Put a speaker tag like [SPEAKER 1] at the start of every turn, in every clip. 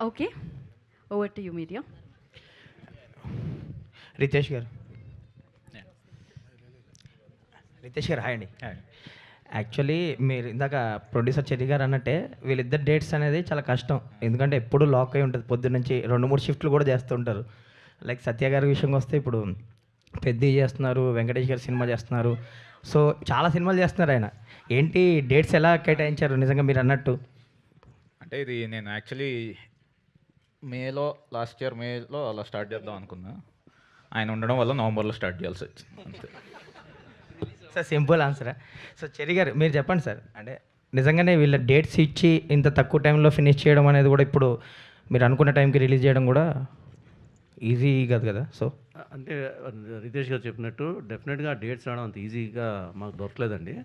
[SPEAKER 1] Okay. Over to you media.
[SPEAKER 2] Ritesh గారు. రితేష్ గారు hi అండి. యాక్చువల్లీ మీరు ఇందాక ప్రొడ్యూసర్ చెర్రీ గారు అన్నట్టే వీళ్ళిద్దరు డేట్స్ అనేది చాలా కష్టం. ఎందుకంటే ఎప్పుడు లాక్ అయి ఉంటుంది. పొద్దున్న నుంచి 2-3 షిఫ్ట్లు కూడా చేస్తూ ఉంటారు. లైక్ సత్య గారి విషయంకి వస్తే ఇప్పుడు పెద్ద చేస్తున్నారు, వెంకటేష్ గారి సినిమా చేస్తున్నారు. సో చాలా సినిమాలు చేస్తున్నారు ఆయన. ఏంటి డేట్స్ ఎలా కేటాయించారు నిజంగా మీరు అన్నట్టు?
[SPEAKER 3] అంటే ఇది నేను యాక్చువల్లీ లాస్ట్ ఇయర్ మేలో అలా స్టార్ట్ చేద్దాం అనుకున్నా. ఆయన ఉండడం వల్ల నవంబర్లో స్టార్ట్ చేయాల్సి వచ్చింది అంతే.
[SPEAKER 2] సార్ సింపుల్ ఆన్సరా. సో చెర్రీ గారు మీరు చెప్పండి సార్. అంటే నిజంగానే వీళ్ళ డేట్స్ ఇచ్చి ఇంత తక్కువ టైంలో ఫినిష్ చేయడం అనేది కూడా ఇప్పుడు మీరు అనుకున్న టైంకి రిలీజ్ చేయడం కూడా ఈజీ కాదు కదా. సో
[SPEAKER 4] అంటే రితేష్ గారు చెప్పినట్టు డెఫినెట్గా డేట్స్ రావడం అంత ఈజీగా మాకు దొరకలేదండి.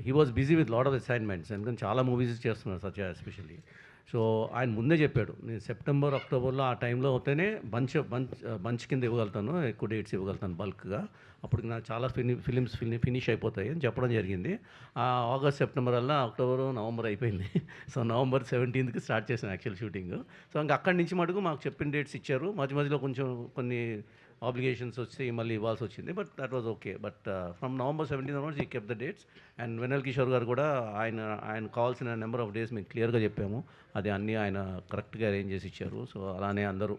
[SPEAKER 4] He was busy with lot of assignments, ఎందుకంటే చాలా మూవీస్ చేస్తున్నారు సత్య ఎస్పెషల్లీ. సో ఆయన ముందే చెప్పాడు, నేను సెప్టెంబర్ అక్టోబర్లో ఆ టైంలో అవుతేనే బంచ్ కింద ఇవ్వగలుగుతాను, ఎక్కువ డేట్స్ ఇవ్వగలుగుతాను బల్క్గా, అప్పుడు నాకు చాలా ఫిలిమ్స్ ఫినిష్ అయిపోతాయి అని చెప్పడం జరిగింది. ఆగస్ట్ సెప్టెంబర్ వల్ల అక్టోబర్ నవంబర్ అయిపోయింది. సో నవంబర్ 17కి స్టార్ట్ చేశాను యాక్చువల్ షూటింగ్. సో ఇంకా అక్కడి నుంచి మటుకు మాకు చెప్పిన డేట్స్ ఇచ్చారు. మధ్యలో కొంచెం కొన్ని ఆబ్లిగేషన్స్ వచ్చి మళ్ళీ ఇవ్వాల్సి వచ్చింది. But that was okay. But from November 17 onwards ఈ కెప్ ద డేట్స్. అండ్ వెన్నెల కిషోర్ గారు కూడా ఆయన కావాల్సిన నెంబర్ ఆఫ్ డేస్ మేము క్లియర్గా చెప్పాము. అది అన్నీ ఆయన కరెక్ట్గా అరేంజ్ చేసి ఇచ్చారు. సో అలానే అందరూ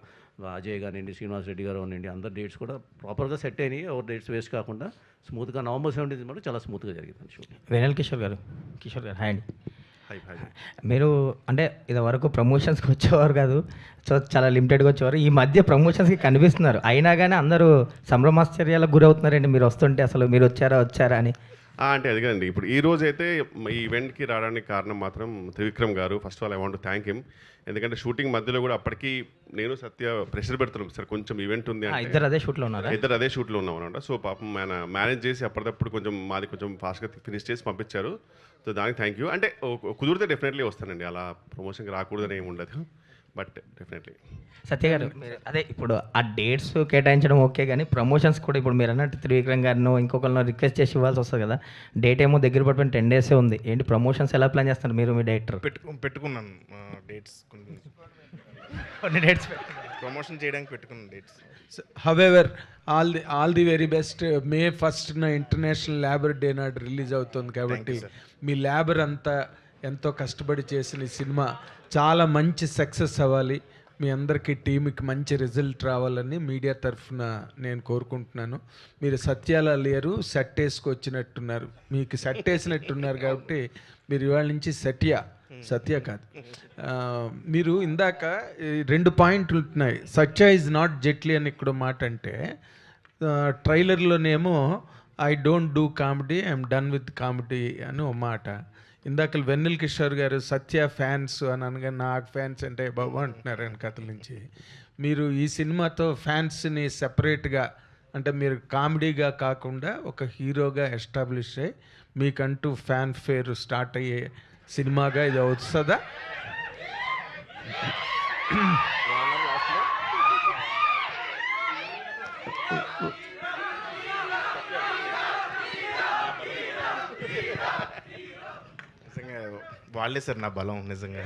[SPEAKER 4] అజయ్ కానివ్వండి, శ్రీనివాస్ రెడ్డి గారు కానివ్వండి, అందరు డేట్స్ కూడా ప్రాపర్గా సెట్ అయినాయి. ఎవరు డేట్స్ వేస్ట్ కాకుండా స్మూత్గా నవంబర్ 17 కూడా చాలా స్మూత్గా జరిగింది షూట్.
[SPEAKER 2] వెనల్ కిషోర్ గారు హాయ్ అండి. మీరు అంటే ఇది వరకు ప్రమోషన్స్కి వచ్చేవారు కాదు, సో చాలా లిమిటెడ్గా వచ్చేవారు. ఈ మధ్య ప్రమోషన్స్కి కనిపిస్తున్నారు, అయినా కానీ అందరూ సంభ్రమాశ్చర్యాలకు గురవుతున్నారండి మీరు వస్తుంటే. అసలు మీరు వచ్చారా అని.
[SPEAKER 5] అంటే అది కదండి, ఇప్పుడు ఈ రోజు అయితే ఈ ఈవెంట్కి రావడానికి కారణం మాత్రం త్రివిక్రమ్ గారు. First of all I want to thank him. ఎందుకంటే షూటింగ్ మధ్యలో కూడా అప్పటికి నేను సత్య ప్రెషర్ పెడుతున్నాం, సార్ కొంచెం ఈవెంట్ ఉంది అంటే
[SPEAKER 2] ఇద్దరు అదే షూట్లో
[SPEAKER 5] ఉన్నాం అనమాట. సో పాపం ఆయన మేనేజ్ చేసి అప్పటికప్పుడు కొంచెం మాది కొంచెం ఫాస్ట్గా ఫినిష్ చేసి పంపించారు. సో దానికి థ్యాంక్ యూ. అంటే కుదిరితే డెఫినెట్లీ వస్తానండి, అలా ప్రమోషన్కి రాకూడదని ఏమి ఉండదు, బట్ డెఫినెట్లీ.
[SPEAKER 2] సత్య గారు అదే ఇప్పుడు ఆ డేట్స్ కేటాయించడం ఓకే, కానీ ప్రమోషన్స్ కూడా ఇప్పుడు మీరు అన్నట్టు త్రివిక్రమ్ గారినో ఇంకొకరినో రిక్వెస్ట్ చేసి ఇవ్వాల్సి వస్తుంది కదా. డేట్ ఏమో దగ్గర పడిపోయిన 10 days ఉంది. ఏంటి ప్రమోషన్స్ ఎలా ప్లాన్ చేస్తారు మీరు, మీ డైరెక్టర్?
[SPEAKER 6] పెట్టుకున్నాను డేట్స్,
[SPEAKER 2] కొన్ని డేట్స్
[SPEAKER 6] ప్రమోషన్ చేయడానికి పెట్టుకున్నాను dates.
[SPEAKER 7] However all the very best. May 1st international labour day నాడు రిలీజ్ అవుతుంది కాబట్టి మీ లేబర్ అంతా ఎంతో కష్టపడి చేసిన ఈ సినిమా చాలా మంచి సక్సెస్ అవ్వాలి, మీ అందరికీ టీంకి మంచి రిజల్ట్ రావాలని మీడియా తరఫున నేను కోరుకుంటున్నాను. మీరు సత్యాల లేరు, సెట్ వేసుకొచ్చినట్టున్నారు, మీకు సెట్ వేసినట్టున్నారు కాబట్టి మీరు ఇవాళ నుంచి సత్య కాదు. మీరు ఇందాక 2 పాయింట్లు ఉంటున్నాయి. సత్య ఈజ్ నాట్ జెట్లీ అని ఇక్కడ మాట అంటే, ట్రైలర్లోనేమో I don't do comedy, I'm done with comedy అని ఓ మాట. ఇందాక వెన్నెల కిషోర్ గారు సత్య ఫ్యాన్స్ అని అనగా నాకు ఫ్యాన్స్ అంటే బాబు అంటున్నారు ఆయన కథల నుంచి. మీరు ఈ సినిమాతో ఫ్యాన్స్ని సెపరేట్గా, అంటే మీరు కామెడీగా కాకుండా ఒక హీరోగా ఎస్టాబ్లిష్ అయ్యి మీకంటూ ఫ్యాన్ ఫేర్ స్టార్ట్ అయ్యే సినిమాగా ఇది వస్తుందా?
[SPEAKER 6] నిజంగా వాళ్ళే సార్ నా బలం నిజంగా.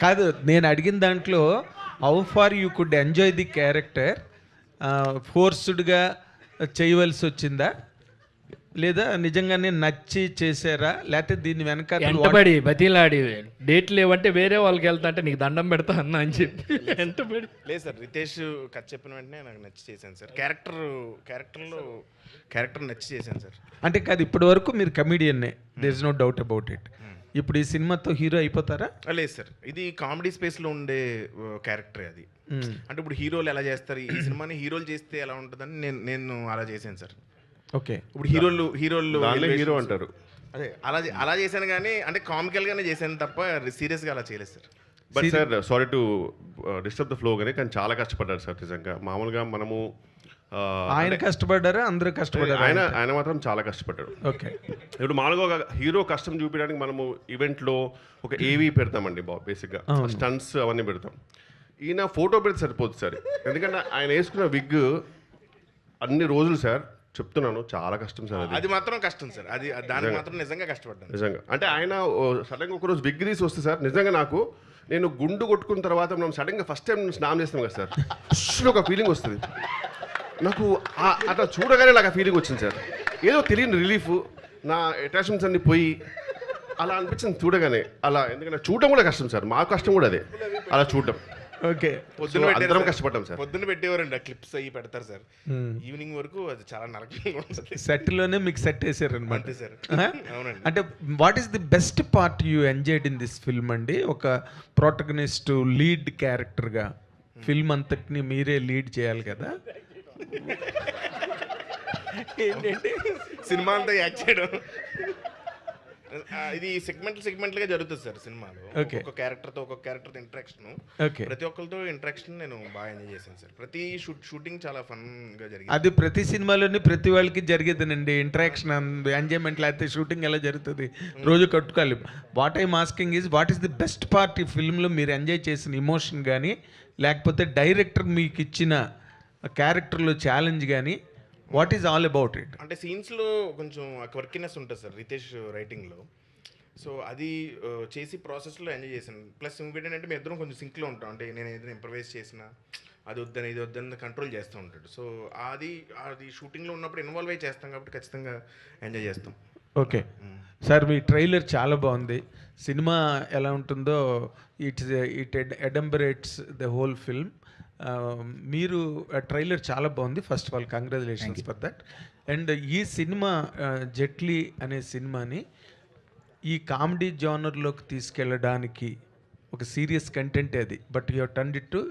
[SPEAKER 7] కాదు, నేను అడిగిన దాంట్లో how far you could enjoy the character, ఫోర్స్డ్గా చేయవలసి వచ్చిందా లేదా నిజంగానే నచ్చి చేశారా, లేకపోతే దీని వెనక
[SPEAKER 8] ఎంటబడి బతిలాడి డేట్ లేవంటే వేరే వాళ్ళకి వెళ్తా అంటే నీకు దండం పెడతా అన్నా అని చెప్పి ఎంటబడి
[SPEAKER 6] లేదు సార్, రితేష్ కథ చెప్పిన వెంటనే నాకు నచ్చి చేశాను సార్. క్యారెక్టర్ నచ్చి చేశాను సార్.
[SPEAKER 7] అంటే కాదు, ఇప్పటి వరకు మీరు కమీడియన్నే, there is no doubt about it. ఇప్పుడు ఈ సినిమాతో హీరో అయిపోతారా?
[SPEAKER 6] లేదు సార్, ఇది కామెడీ స్పేస్లో ఉండే క్యారెక్టర్ అది. అంటే ఇప్పుడు హీరోలు ఎలా చేస్తారు, ఈ సినిమాని హీరోలు చేస్తే ఎలా ఉంటుందని నేను అలా చేశాను సార్.
[SPEAKER 7] ఓకే,
[SPEAKER 6] ఇప్పుడు హీరోలు
[SPEAKER 5] హీరో అంటారు,
[SPEAKER 6] అదే అలా చేశాను, కానీ అంటే కామికల్గానే చేశాను తప్ప సీరియస్గా అలా చేయలేదు sir.
[SPEAKER 5] But sir sorry to disturb the flow కానీ చాలా కష్టపడ్డారు సార్ నిజంగా. మామూలుగా మనము
[SPEAKER 7] ఆయన కష్టపడ్డారా, అందరూ కష్టపడ్డారు?
[SPEAKER 5] ఆయన మాత్రం చాలా కష్టపడ్డాడు.
[SPEAKER 7] ఓకే,
[SPEAKER 5] ఇప్పుడు మామూలుగా ఒక హీరో కష్టం చూపించడానికి మనము ఈవెంట్లో ఒక ఏవీ పెడతామండి, బేసిక్గా స్టంట్స్ అవన్నీ పెడతాం. ఈయన ఫోటో పెడితే సరిపోతుంది సార్, ఎందుకంటే ఆయన వేసుకున్న విగ్ అన్ని రోజులు సార్ చెప్తున్నాను చాలా కష్టం సార్ అది
[SPEAKER 6] అది మాత్రం కష్టం సార్, అది దానికి మాత్రం నిజంగా కష్టపడ్డాను.
[SPEAKER 5] నిజంగా అంటే ఆయన సడన్గా ఒకరోజు బిగ్ రీస్ వస్తే సార్ నిజంగా నాకు నేను గుండు కొట్టుకున్న తర్వాత మనం సడన్గా ఫస్ట్ టైం స్నానం చేస్తాం కదా సార్, పుష్లో ఒక ఫీలింగ్ వస్తుంది నాకు. అట్లా చూడగానే నాకు ఆ ఫీలింగ్ వచ్చింది సార్, ఏదో తెలియని రిలీఫ్, నా అటాచ్మెంట్స్ అన్ని పోయి అలా అనిపించింది చూడగానే. అలా ఎందుకంటే చూడడం కూడా కష్టం సార్, మా కష్టం కూడా అదే అలా చూడడం.
[SPEAKER 7] ఓకే,
[SPEAKER 6] పొద్దున్న
[SPEAKER 5] అందరం కష్టపడ్డాం సార్.
[SPEAKER 6] పొద్దున్న పెట్టేవారండి, ఆ క్లిప్స్ అవి పెడతారు సార్, ఈవినింగ్ వరకు అది చాలా నరకంగా ఉంటుంది.
[SPEAKER 7] సెట్లోనే మీకు సెట్ వేసారనమాట
[SPEAKER 6] అంతే సార్. అవునండి.
[SPEAKER 7] అంటే what is the best part you enjoyed in this film అండి? ఒక ప్రోటగనిస్ట్ లీడ్ క్యారెక్టర్గా ఫిల్మ్ అంతటిని మీరే లీడ్ చేయాలి కదా, ఏంటంటే
[SPEAKER 6] సినిమా అంతా యాక్ట్ చేయడం, ఇది సెగ్మెంట్లుగా జరుగుతుంది సార్ సినిమాలో. ఒక్కొక్క క్యారెక్టర్తో ఇంటరాక్షన్,
[SPEAKER 7] ఓకే,
[SPEAKER 6] ప్రతి ఒక్కరితో ఇంటరాక్షన్ నేను బాగా ఎంజాయ్ చేశాను సార్. ప్రతి షూటింగ్ చాలా ఫన్గా జరిగింది.
[SPEAKER 7] అది ప్రతి సినిమాలోని ప్రతి వాళ్ళకి జరిగేదేనండి ఇంటరాక్షన్, ఎంజాయ్మెంట్. లేకపోతే షూటింగ్ ఎలా జరుగుతుంది, రోజు కట్టుకోవాలి. What I'm asking is what is the best part ఈ ఫిల్మ్లో మీరు ఎంజాయ్ చేసిన ఇమోషన్ కానీ, లేకపోతే డైరెక్టర్ మీకు ఇచ్చిన క్యారెక్టర్లో ఛాలెంజ్ కానీ, what is all about it?
[SPEAKER 6] అంటే సీన్స్లో కొంచెం క్వర్కినెస్ ఉంటుంది సార్ రితేష్ రైటింగ్లో, సో అది చేసి ప్రాసెస్లో ఎంజాయ్ చేశాను. ప్లస్ ఇంకోటి ఏంటంటే మేము ఇద్దరం కొంచెం సింక్లో ఉంటాం, అంటే నేను ఏదైనా ఇంప్రవైజ్ చేసినా అది వద్దని ఇది వద్దని కంట్రోల్ చేస్తూ ఉంటాడు. సో అది షూటింగ్లో ఉన్నప్పుడు ఇన్వాల్వ్ అయ్యి చేస్తాం కాబట్టి ఖచ్చితంగా ఎంజాయ్ చేస్తాం.
[SPEAKER 7] ఓకే సార్, మీ ట్రైలర్ చాలా బాగుంది. సినిమా ఎలా ఉంటుందో it elaborates the whole film. మీరు ట్రైలర్ చాలా బాగుంది. First of all congratulations for that. And ఈ సినిమా జెట్లీ అనే సినిమాని ఈ కామెడీ జానర్లోకి తీసుకెళ్ళడానికి ఒక సీరియస్ కంటెంట్ అది, but you turned it to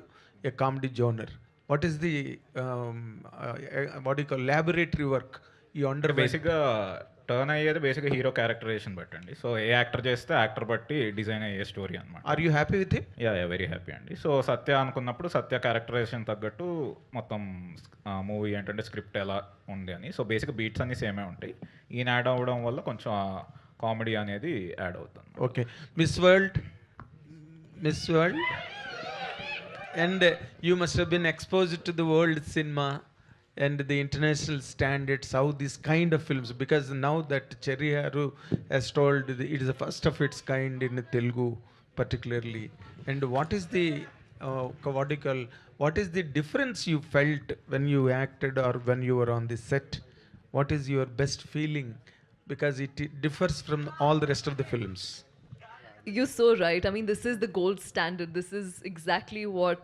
[SPEAKER 7] a comedy genre. What is the what you call laboratory work ఈ అండర్?
[SPEAKER 3] బేసిక్గా టర్న్ అయ్యేది బేసిక్గా హీరో క్యారెక్టరైజేషన్ బట్టండి. సో ఏ యాక్టర్ చేస్తే యాక్టర్ బట్టి డిజైన్ అయ్యే స్టోరీ అనమాట.
[SPEAKER 7] Are you happy with him?
[SPEAKER 3] Yeah very happy అండి. సో సత్య అనుకున్నప్పుడు సత్య క్యారెక్టరైజేషన్ తగ్గట్టు మొత్తం మూవీ ఏంటంటే స్క్రిప్ట్ ఎలా ఉంది అని. సో బేసిక్గా బీట్స్ అన్నీ సేమే ఉంటాయి. ఈయన యాడ్ అవ్వడం వల్ల కొంచెం కామెడీ అనేది యాడ్ అవుతుంది.
[SPEAKER 7] Okay, Miss World and you must have been exposed to the world cinema and the international standards, how this kind of films, because now that Cherry Haru has told it is the first of its kind in Telugu particularly. And what is the what is the difference you felt when you acted or when you were on the set? What is your best feeling, because it differs from all the rest of the films?
[SPEAKER 9] You're so right. I mean, this is the gold standard. This is exactly what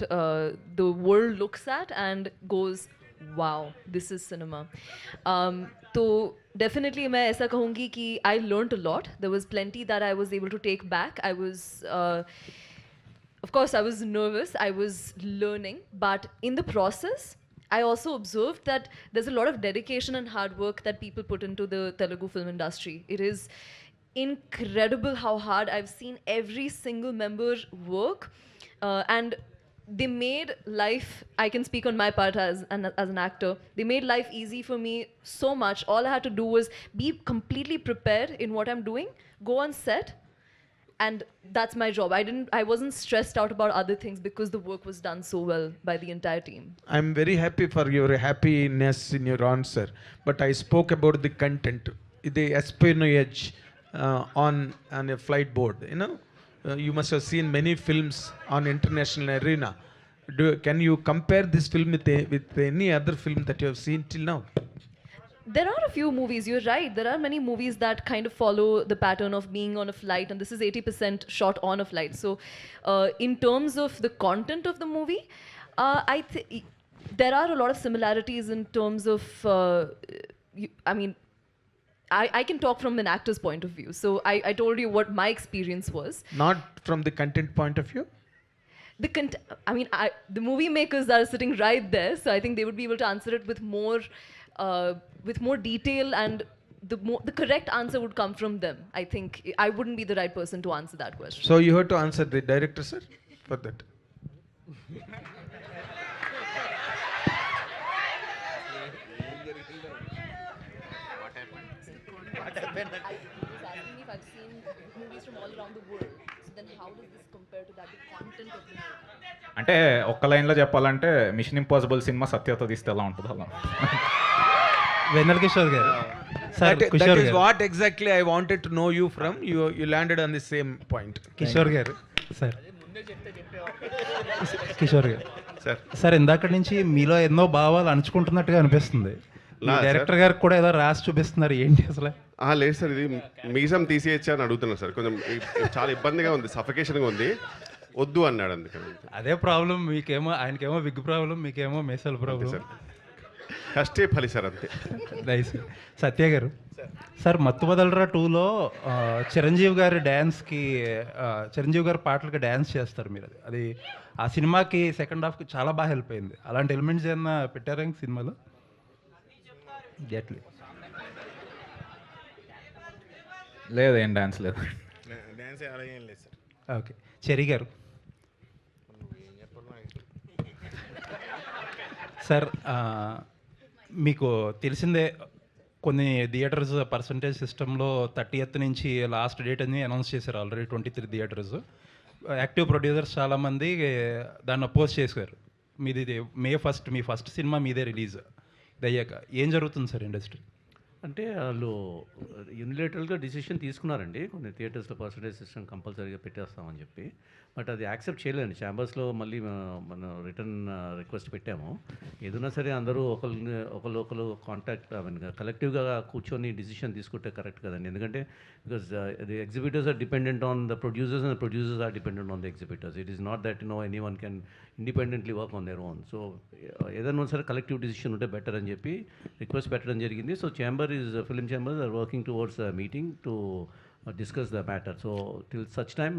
[SPEAKER 9] the world looks at and goes, wow, this is cinema. So definitely मैं ऐसा कहूँगी कि I learned a lot. There was plenty that I was able to take back. I was, of course, I was nervous. I was learning, but in the process, I also observed that there's a lot of dedication and hard work that people put into the Telugu film industry. It is incredible how hard I've seen every single member work, and they made life, I can speak on my part as an actor, they made life easy for me so much. All I had to do was be completely prepared in what I'm doing, go on set, and that's my job. I wasn't stressed out about other things because the work was done so well by the entire team.
[SPEAKER 7] I'm very happy for your happiness in your answer, but I spoke about the content, the espionage on a flight board, you know. You must have seen many films on international arena. Can you compare this film with any other film that you have seen till now?
[SPEAKER 9] There are a few movies, you're right. There are many movies that kind of follow the pattern of being on a flight, and this is 80% shot on a flight. So in terms of the content of the movie, there are a lot of similarities in terms of, I can talk from an actor's point of view. So I told you what my experience was.
[SPEAKER 7] Not from the content point of view?
[SPEAKER 9] The movie makers are sitting right there, so I think they would be able to answer it with more detail, and the correct answer would come from them. I think I wouldn't be the right person to answer that question.
[SPEAKER 7] So you have to answer the director, sir, for that.
[SPEAKER 9] I was asking if I've seen movies from all around the world. So then how does this compare to that, the content of the movie?
[SPEAKER 3] అంటే ఒక్క లైన్లో చెప్పాలంటే machine impossible cinema సత్యతో తీస్తే ఎలా ఉంటుంది అలా.
[SPEAKER 10] వెన్నెల కిషోర్ గారు sir
[SPEAKER 7] That
[SPEAKER 10] Kishore
[SPEAKER 7] is
[SPEAKER 10] గారు
[SPEAKER 7] what exactly I wanted to know you from. You landed on the same point.
[SPEAKER 10] Kishore గారు సార్ కిషోర్ గారు
[SPEAKER 5] సార్
[SPEAKER 10] సార్ ఇందాక నుంచి మీలో ఎన్నో భావాలు అణుచుకుంటున్నట్టుగా అనిపిస్తుంది డైరెక్టర్ గారికి కూడా ఏదో రాసి చూపిస్తున్నారు ఏంటి అసలు
[SPEAKER 5] లేదు సార్, ఇది మీసం తీసేయచ్చా అని అడుగుతున్నాను సార్. కొంచెం చాలా ఇబ్బందిగా ఉంది, సఫికేషన్గా ఉంది, వద్దు అన్నాడు అందుకని.
[SPEAKER 10] అదే ప్రాబ్లం, మీకేమో ఆయనకేమో విగ్ ప్రాబ్లం, మీకేమో మేసల్ ప్రాబ్లం.
[SPEAKER 5] సార్ కష్టే ఫలి సార్ అంతే.
[SPEAKER 10] నైస్. సత్య గారు సార్ మత్తు వదలరా 2లో చిరంజీవి గారి డ్యాన్స్కి చిరంజీవి గారి పాటలకి డ్యాన్స్ చేస్తారు మీరు. అది ఆ సినిమాకి సెకండ్ హాఫ్కి చాలా బాగా హెల్ప్ అయింది. అలాంటి ఎలిమెంట్స్ ఏమన్నా పెట్టారా ఇంక సినిమాలో? ఎట్లీ
[SPEAKER 3] లేదు, ఏం డాన్స్ లేదు.
[SPEAKER 6] డ్యాన్స్ అలాగే ఏం లేదు సార్.
[SPEAKER 10] ఓకే. చెరి గారు సార్ మీకు తెలిసిందే కొన్ని థియేటర్స్ పర్సంటేజ్ సిస్టంలో 30th నుంచి లాస్ట్ డేట్ అని అనౌన్స్ చేశారు ఆల్రెడీ 23 థియేటర్స్. యాక్టివ్ ప్రొడ్యూసర్స్ చాలామంది దాన్ని అపోజ్ చేశారు. మీది May 1 మీ ఫస్ట్ సినిమా మీదే రిలీజ్ ఇది అయ్యాక ఏం జరుగుతుంది సార్ ఇండస్ట్రీ?
[SPEAKER 4] అంటే వాళ్ళు యూనిలేటరల్గా డిసిషన్ తీసుకున్నారండి, కొన్ని థియేటర్స్లో పర్సంటేజ్ సిస్టమ్ కంపల్సరీగా పెట్టేస్తామని చెప్పి. బట్ అది యాక్సెప్ట్ చేయలేదండి. ఛాంబర్స్లో మళ్ళీ మన రిటర్న్ రిక్వెస్ట్ పెట్టాము. ఏదైనా సరే అందరూ ఒకరు కాంటాక్ట్ కలెక్టివ్గా కూర్చొని డిసిషన్ తీసుకుంటే కరెక్ట్ కదండి. ఎందుకంటే because the exhibitors are dependent on the producers and producers are dependent on the exhibitors. It is not that any one can independently work on their own. So ఏదైనా సరే collective decision ఉంటే better అని చెప్పి request పెట్టడం జరిగింది. So film chambers are working towards meeting to discuss the matter. So till such time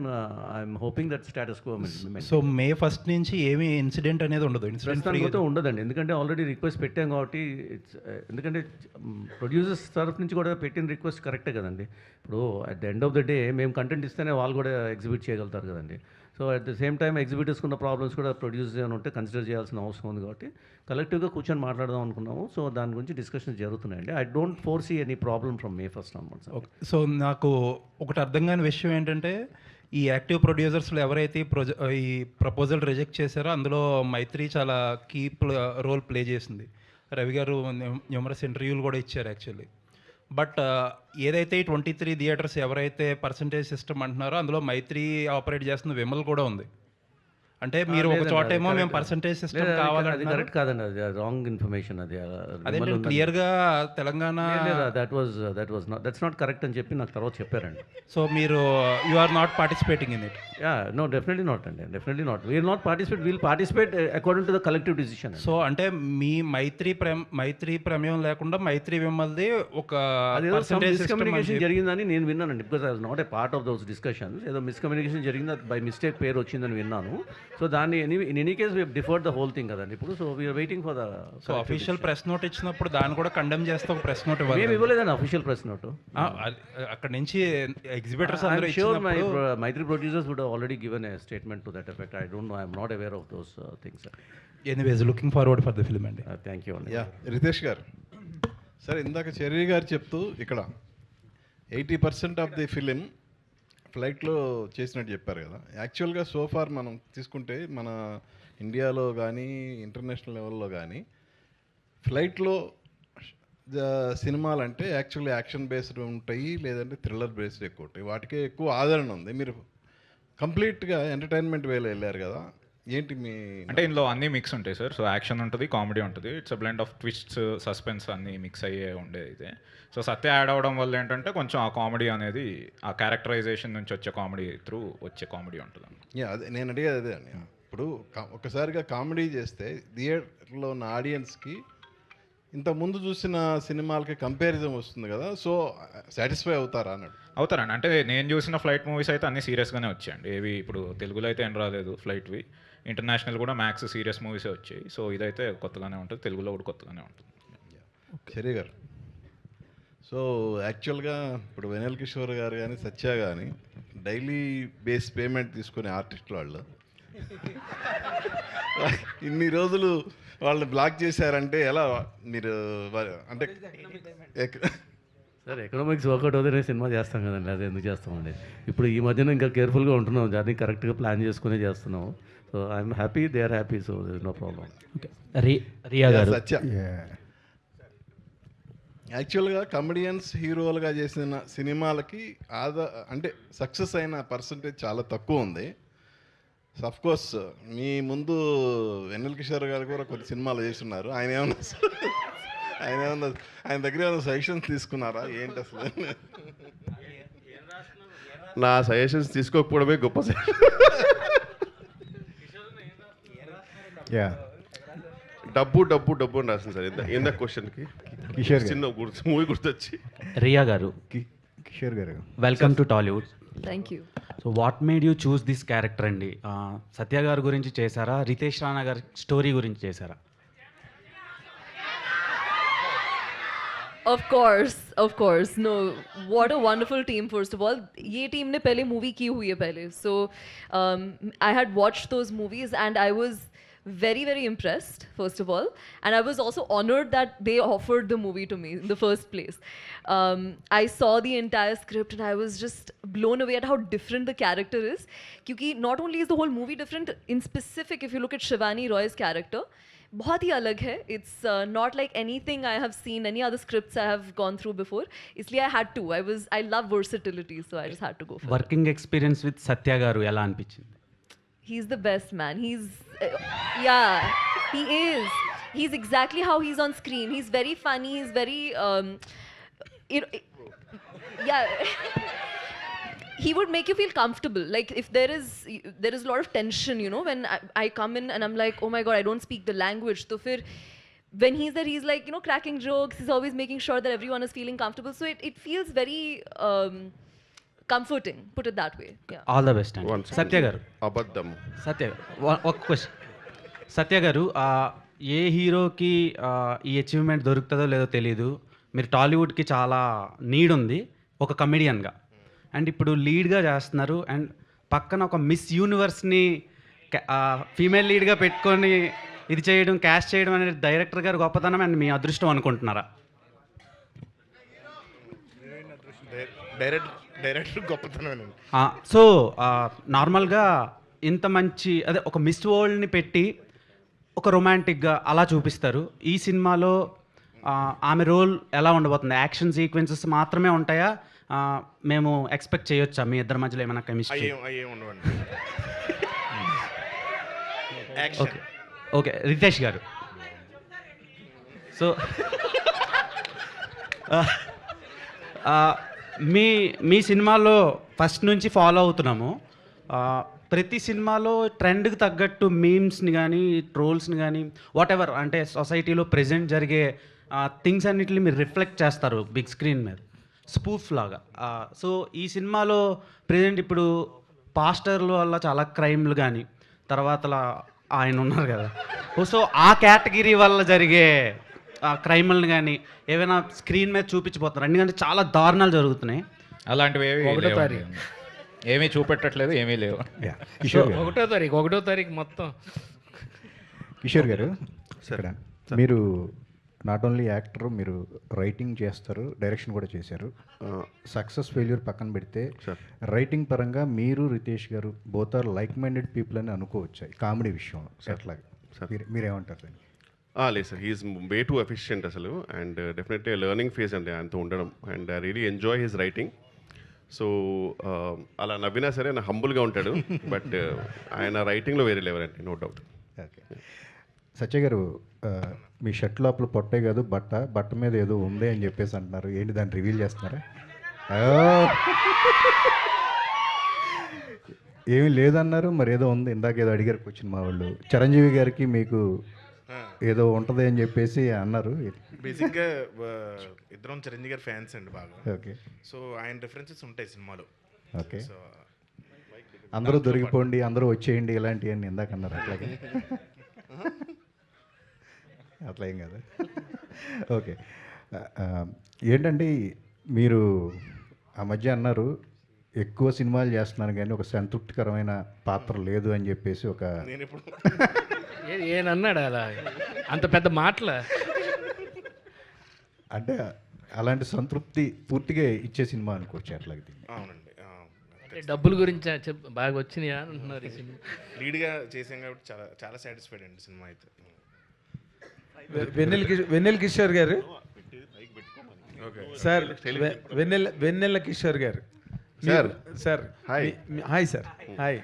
[SPEAKER 4] I'm hoping that status quo will remain.
[SPEAKER 10] So May 1 నుంచి ఏమీ incident అనేది ఉండదు?
[SPEAKER 4] ఇన్సిడెంట్ ఉండదండి, ఎందుకంటే ఆల్రెడీ రిక్వెస్ట్ పెట్టాం కాబట్టి. ఎందుకంటే ప్రొడ్యూసర్స్ తరఫు నుంచి కూడా పెట్టిన రిక్వెస్ట్ కరెక్టే కదండి. ఇప్పుడు at the end of the day మేము కంటెంట్ ఇస్తేనే వాళ్ళు కూడా ఎగ్జిబిట్ చేయగలుగుతారు కదండి. So at the same time ఎగ్జిబిటర్స్కి ఉన్న ప్రాబ్లమ్స్ కూడా ప్రొడ్యూసర్స్ ఏమైనా ఉంటే కన్సిడర్ చేయాల్సిన అవసరం ఉంది. కాబట్టి కలెక్టివ్గా కూర్చొని మాట్లాడదాం అనుకున్నాము. సో దాని గురించి డిస్కషన్స్ జరుగుతున్నాయండి. I don't foresee any problem from May 1 onwards.
[SPEAKER 10] Okay. So నాకు ఒకటి అర్థం కాని విషయం ఏంటంటే ఈ యాక్టివ్ ప్రొడ్యూసర్స్లో ఎవరైతే ఈ ప్రపోజల్ రిజెక్ట్ చేశారో అందులో మైత్రి చాలా కీ రోల్ ప్లే చేసింది. రవి గారు న్యూమరస్ ఇంటర్వ్యూలు కూడా ఇచ్చారు యాక్చువల్లీ. బట్ ఏదైతే 23 థియేటర్స్ ఎవరైతే పర్సంటేజ్ సిస్టమ్ అంటున్నారో అందులో మైత్రి ఆపరేట్ చేస్తున్న విమల్ కూడా ఉంది. అంటే మీరు ఒక చోట ఏమో మేము పర్సంటేజ్ సిస్టమ్ కావాలంటే
[SPEAKER 4] కరెక్ట్ కాదండి, అది రాంగ్ ఇన్ఫర్మేషన్. అది
[SPEAKER 10] అదే క్లియర్గా తెలంగాణ
[SPEAKER 4] దట్స్ నాట్ కరెక్ట్ అని చెప్పి నాకు తర్వాత చెప్పారండి.
[SPEAKER 10] సో మీరు you are not participating in it?
[SPEAKER 4] No, definitely not అండి, definitely not. We'll not participate, we'll participate according to the collective decision.
[SPEAKER 10] So అంటే మీ మైత్రి ప్రమేయం లేకుండా మైత్రి విమల్ది ఒక
[SPEAKER 4] మిస్కమ్యూనికేషన్ జరిగిందని నేను విన్నానండి. Because I was not a part of those discussions. ఏదో మిస్కమ్యూనికేషన్ జరిగింది, బై మిస్టేక్ పేరు వచ్చిందని విన్నాను. సో దాన్ని in any case we deferred the whole thing కదండి ఇప్పుడు. So we're waiting for the
[SPEAKER 10] so official press note ఇచ్చినప్పుడు దాన్ని కూడా కండెమ్ చేస్తే ఒక ప్రెస్ నోట్ ఇవ్వాలి.
[SPEAKER 4] మేము ఇవ్వలేదండి అఫీషియల్ ప్రెస్ నోట్.
[SPEAKER 10] అక్కడ నుంచి exhibitors
[SPEAKER 4] Mythri producers would already given a statement to that effect. I don't know, I'm not aware of those things.
[SPEAKER 10] Anyways looking forward for the film అండి.
[SPEAKER 4] Thank you అండి.
[SPEAKER 11] రితేష్ గారు, sir ఇందాక cherry గారు చెప్తూ ఇక్కడ 80% of the film ఫ్లైట్లో చేసినట్టు చెప్పారు కదా. యాక్చువల్గా సోఫార్ మనం తీసుకుంటే మన ఇండియాలో కానీ ఇంటర్నేషనల్ లెవెల్లో కానీ ఫ్లైట్లో సినిమాలు అంటే యాక్చువల్లీ యాక్షన్ బేస్డ్ ఉంటాయి, లేదంటే థ్రిల్లర్ బేస్డ్ ఎక్కువ ఉంటాయి. వాటికే ఎక్కువ ఆదరణ ఉంది. మీరు కంప్లీట్గా ఎంటర్టైన్మెంట్ వేలో వెళ్ళారు కదా, ఏంటి మీ
[SPEAKER 3] అంటే ఇందులో అన్నీ మిక్స్ ఉంటాయి సార్. సో యాక్షన్ ఉంటుంది, కామెడీ ఉంటుంది, it's a blend of twists, suspense అన్నీ మిక్స్ అయ్యే ఉండేది అయితే. సో సత్య యాడ్ అవ్వడం వల్ల ఏంటంటే కొంచెం ఆ కామెడీ అనేది ఆ క్యారెక్టరైజేషన్ నుంచి వచ్చే కామెడీ త్రూ వచ్చే కామెడీ ఉంటుంది.
[SPEAKER 11] అదే నేను అడిగేది అదే అండి. ఇప్పుడు ఒకసారిగా కామెడీ చేస్తే థియేటర్లో ఉన్న ఆడియన్స్కి ఇంత ముందు చూసిన సినిమాలకి కంపారిజన్ వస్తుంది కదా, సో సాటిస్ఫై అవుతారా అన్నాడు.
[SPEAKER 3] అవుతారండి. అంటే నేను చూసిన ఫ్లైట్ మూవీస్ అయితే అన్నీ సీరియస్గానే వచ్చాయండి. ఏవి ఇప్పుడు తెలుగులో అయితే ఏం రాలేదు ఫ్లైట్వి. ఇంటర్నేషనల్ కూడా మ్యాక్స్ సీరియస్ మూవీసే వచ్చాయి. సో ఇదైతే కొత్తగానే ఉంటుంది, తెలుగులో కూడా కొత్తగానే ఉంటుంది.
[SPEAKER 11] సరే గారు, సో యాక్చువల్గా ఇప్పుడు వెనెల్ కిషోర్ గారు కానీ సత్య కానీ డైలీ బేస్ పేమెంట్ తీసుకునే ఆర్టిస్టులు వాళ్ళు ఇన్ని రోజులు వాళ్ళని బ్లాక్ చేశారంటే ఎలా మీరు అంటే
[SPEAKER 4] సార్ ఎకనామిక్స్ వర్కౌట్ అవుతేనే సినిమా చేస్తాం కదండి, అది ఎందుకు చేస్తామండి. ఇప్పుడు ఈ మధ్యన ఇంకా కేర్ఫుల్గా ఉంటున్నాం, దాన్ని కరెక్ట్గా ప్లాన్ చేసుకునే చేస్తున్నాము. So I'm happy, they are happy, so no problem.
[SPEAKER 2] Riya garu,
[SPEAKER 11] Satya యాక్చువల్గా కమెడియన్స్ హీరోలుగా చేసిన సినిమాలకి అంటే సక్సెస్ అయిన పర్సంటేజ్ చాలా తక్కువ ఉంది. అఫ్ కోర్స్ మీ ముందు వెన్నెల కిషోర్ గారు కూడా కొన్ని సినిమాలు చేస్తున్నారు. ఆయన దగ్గర ఏమైనా సజెషన్స్ తీసుకున్నారా ఏంటి అసలు?
[SPEAKER 5] నా సజెషన్స్ తీసుకోకపోవడమే గొప్ప సజెషన్. డబ్బు డబ్బు డబ్బు అని రాసింది సార్ ఇంత క్వశ్చన్కి.
[SPEAKER 12] కిషోర్
[SPEAKER 5] చిన్న మూవీ గుర్తొచ్చి.
[SPEAKER 12] రియా గారు, కిషోర్ గారు, welcome to Tollywood.
[SPEAKER 9] Thank you.
[SPEAKER 12] So what made you choose this character అండి? సత్య గారి గురించి చేశారా, రితేష్ రాణా గారి స్టోరీ గురించి చేశారా?
[SPEAKER 9] Of course. No, what a wonderful team. First of all, ये team ने पहले movie की हुई है पहले. So I had watched those movies and I was very, very impressed, first of all. And I was also honored that they offered the movie to me in the first place. I saw the entire script and I was just blown away at how different the character is. Because not only is the whole movie different, in specific, if you look at Shivani Roy's character, बहुत ही अलग है. It's not like anything I have seen, any other scripts I have gone through before. इसलिए I had to. I love versatility, so I just had to go for it.
[SPEAKER 12] Working experience with Satya గారు ఎలా అనిపించింది?
[SPEAKER 9] He's the best man. Yeah, he is. He's exactly how he's on screen. He's very funny. He's very, yeah. He would make you feel comfortable. Like if there is a lot of tension, you know, when I come in and I'm like, oh my god, I don't speak the language. So when he's there, he's like, you know, cracking jokes. He's always making sure that everyone is feeling comfortable. So it feels very comforting, put it that way. Yeah.
[SPEAKER 12] All the best అండి. సత్య గారు,
[SPEAKER 5] అబద్ధం.
[SPEAKER 12] సత్య గారు, ఒక question. సత్య గారు, ఏ హీరోకి ఈ achievement దొరుకుతుందో లేదో తెలియదు. మీరు టాలీవుడ్కి చాలా నీడ్ ఉంది ఒక కమెడియన్గా, అండ్ ఇప్పుడు లీడ్గా చేస్తున్నారు. అండ్ పక్కన ఒక మిస్ యూనివర్స్ని ఫీమేల్ లీడ్గా పెట్టుకొని ఇది చేయడం, క్యాస్ట్ చేయడం అనేది డైరెక్టర్ గారు గొప్పతనం అండ్ మీ అదృష్టం అనుకుంటున్నారా?
[SPEAKER 6] డైరెక్టర్ గొప్పతనం.
[SPEAKER 12] సో నార్మల్గా ఇంత మంచి ఒక మిస్ వరల్డ్ని పెట్టి ఒక రొమాంటిక్గా అలా చూపిస్తారు. ఈ సినిమాలో ఆమె రోల్ ఎలా ఉండబోతుంది? యాక్షన్ సీక్వెన్సెస్ మాత్రమే ఉంటాయా? మేము ఎక్స్పెక్ట్ చేయొచ్చా మీ ఇద్దరి మధ్యలో ఏమైనా కెమిస్ట్రీ? ఓకే రితేష్ గారు, సో మీ సినిమాలో ఫస్ట్ నుంచి ఫాలో అవుతున్నాము. ప్రతి సినిమాలో ట్రెండ్కి తగ్గట్టు మీమ్స్ని కానీ ట్రోల్స్ని కానీ వాట్ ఎవర్ అంటే సొసైటీలో ప్రెజెంట్ జరిగే థింగ్స్ అన్నిటిని మీరు రిఫ్లెక్ట్ చేస్తారు బిగ్ స్క్రీన్ మీద, స్పూఫ్ లాగా. సో ఈ సినిమాలో ప్రెజెంట్ ఇప్పుడు పాస్టర్ల వల్ల చాలా క్రైమ్లు కానీ, తర్వాత ఆయన ఉన్నారు కదా, సో ఆ కేటగిరీ వల్ల జరిగే క్రైమ్లను కానీ ఏమైనా స్క్రీన్ మీద చూపించిపోతున్నారు? ఎందుకంటే చాలా దారుణాలు జరుగుతున్నాయి.
[SPEAKER 3] అలాంటివి ఏమీ చూపెట్టట్లేదు, ఏమీ లేవు.
[SPEAKER 8] ఒకటో తారీఖు మొత్తం.
[SPEAKER 12] కిషోర్ గారు, మీరు నాట్ ఓన్లీ యాక్టర్, మీరు రైటింగ్ చేస్తారు, డైరెక్షన్ కూడా చేశారు. సక్సెస్ ఫెయిల్యూర్ పక్కన పెడితే రైటింగ్ పరంగా మీరు Ritesh garu both are like minded people అని అనుకోవచ్చు కామెడీ విషయంలో. అట్లాగే మీరేమంటారు?
[SPEAKER 5] లేదు sir, he's way too efficient అసలు. అండ్ డెఫినెట్లీ లెర్నింగ్ ఫేజ్ అండి ఆయనతో ఉండడం. And I really enjoy his writing. So అలా నవ్వినా సరే ఆయన హంబుల్గా ఉంటాడు, బట్ ఆయన రైటింగ్లో వేరే లెవెల్ అండి, నో డౌట్.
[SPEAKER 12] ఓకే సత్య గారు, మీ షర్ట్ లోపల పొట్టే కాదు బట్ట మీద ఏదో ఉంది అని చెప్పేసి అంటున్నారు. ఏంటి దాన్ని రివీల్ చేస్తున్నారా? ఏమీ లేదన్నారు, మరి ఏదో ఉంది. ఇందాక ఏదో అడిగారు క్వశ్చన్ మా వాళ్ళు. చిరంజీవి గారికి మీకు ఏదో ఉంటుంది అని చెప్పేసి అన్నారు.
[SPEAKER 6] బేసిక్గా ఇద్దరం చిరంజీవి గారి ఫ్యాన్స్ అండి బాగా.
[SPEAKER 12] ఓకే,
[SPEAKER 6] సో ఆయన రిఫరెన్సెస్ ఉంటాయి సినిమాలో.
[SPEAKER 12] ఓకే, అందరూ దొరికిపోండి, అందరూ వచ్చేయండి ఇలాంటివన్నీ ఇందాక అన్నారు. అట్లాగే అట్లా ఏం కాదు. ఓకే, ఏంటంటే మీరు ఆ మధ్య అన్నారు ఎక్కువ సినిమాలు చేస్తున్నాను కానీ ఒక సంతృప్తికరమైన పాత్ర లేదు అని చెప్పేసి ఒక
[SPEAKER 8] ఏనన్నాడు అలా అంత పెద్ద మాటల?
[SPEAKER 12] అంటే అలాంటి సంతృప్తి పూర్తిగా ఇచ్చే సినిమా అనుకోవచ్చు అట్లాగే.
[SPEAKER 6] అవునండి,
[SPEAKER 8] డబ్బుల గురించి బాగా వచ్చినాయా అంటున్నారు. ఈ సినిమా
[SPEAKER 6] లీడ్గా చేసాం కాబట్టి చాలా చాలా సాటిస్ఫైడ్ అండి సినిమా అయితే.
[SPEAKER 7] వెన్నెల కిషోర్ గారు, సార్ వెన్నెల కిషోర్ గారు
[SPEAKER 5] sir.
[SPEAKER 7] Sir
[SPEAKER 5] hi.
[SPEAKER 7] Hi sir hi.